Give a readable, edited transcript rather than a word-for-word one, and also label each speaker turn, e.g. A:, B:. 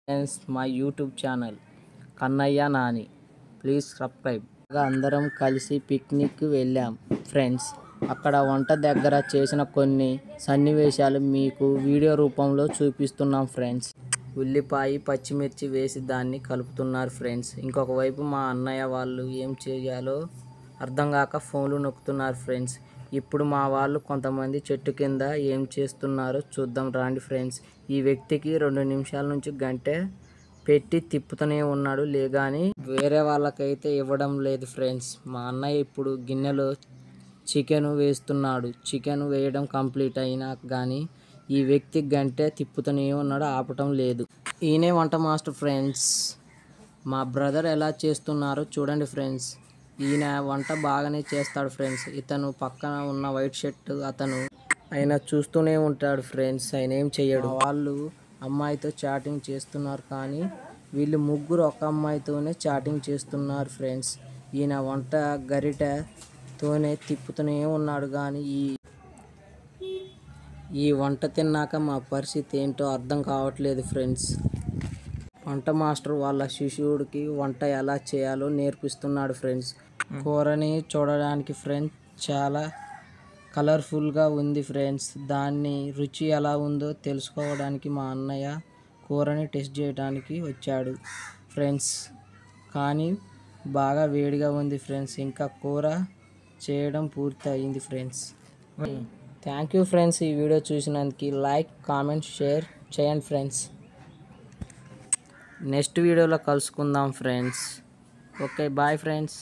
A: Friends మా YouTube channel Kannayya Nani please subscribe. అందరం కలిసి పిక్నిక్ వెళ్ళాం ఫ్రెండ్స్. అక్కడ వంట దగ్గర చేసిన కొన్ని సన్నివేశాలు మీకు వీడియో రూపంలో చూపిస్తున్నాం ఫ్రెండ్స్. ఉల్లిపాయ పచ్చిమిర్చి వేసి దాన్ని కలుపుతున్నారు ఫ్రెండ్స్. ఇంకొక వైపు మా అన్నయ్య వాళ్ళు ఏం చేయాలో అర్థం కాక ఫోన్లు నొక్కుతున్నారు ఫ్రెండ్స్. ఇప్పుడు మా వాళ్ళు కొంతమంది చెట్టు కింద ఏం చేస్తున్నారో చూద్దాం రండి ఫ్రెండ్స్. ఈ వ్యక్తికి 2 నిమిషాల నుంచి గంట పెట్టి తిప్పుతూనే ఉన్నాడు లేగాని వేరే వాళ్ళకైతే ఇవ్వడం లేదు ఫ్రెండ్స్. మా అన్నయ్య ఇప్పుడు గిన్నెలో చికెన్ వేస్తున్నాడు. చికెన్ వేయడం కంప్లీట్ అయినా కానీ ఈ వ్యక్తి గంట తిప్పుతూనే ఉన్నాడు, ఆపటం లేదు. ఈయనే వంట మాస్టర్ ఫ్రెండ్స్. మా బ్రదర్ ఎలా చేస్తున్నారో చూడండి ఫ్రెండ్స్. ఈయన వంట బాగానే చేస్తాడు ఫ్రెండ్స్. ఇతను పక్కన ఉన్న వైట్ షర్ట్ అతను ఆయన చూస్తూనే ఉంటాడు ఫ్రెండ్స్. ఆయన ఏం చెయ్యడు. వాళ్ళు అమ్మాయితో చాటింగ్ చేస్తున్నారు కానీ వీళ్ళు ముగ్గురు ఒక అమ్మాయితోనే చాటింగ్ చేస్తున్నారు ఫ్రెండ్స్. ఈయన వంట గరిటతోనే తిప్పుతూనే ఉన్నాడు కానీ ఈ వంట తిన్నాక మా పరిస్థితి ఏంటో అర్థం కావట్లేదు ఫ్రెండ్స్. వంట మాస్టర్ వాళ్ళ శిష్యుడికి వంట ఎలా చేయాలో నేర్పిస్తున్నాడు ఫ్రెండ్స్. కూరని చూడడానికి ఫ్రెండ్స్ చాలా కలర్ఫుల్గా ఉంది ఫ్రెండ్స్. దాన్ని రుచి ఎలా ఉందో తెలుసుకోవడానికి మా అన్నయ్య కూరని టెస్ట్ చేయడానికి వచ్చాడు ఫ్రెండ్స్. కానీ బాగా వేడిగా ఉంది ఫ్రెండ్స్. ఇంకా కూర చేయడం పూర్తి అయింది ఫ్రెండ్స్. Thank you friends. ఈ వీడియో చూసినందుకు లైక్ కామెంట్ షేర్ చేయండి ఫ్రెండ్స్. నెక్స్ట్ వీడియోలో కలుసుకుందాం ఫ్రెండ్స్. Okay bye friends.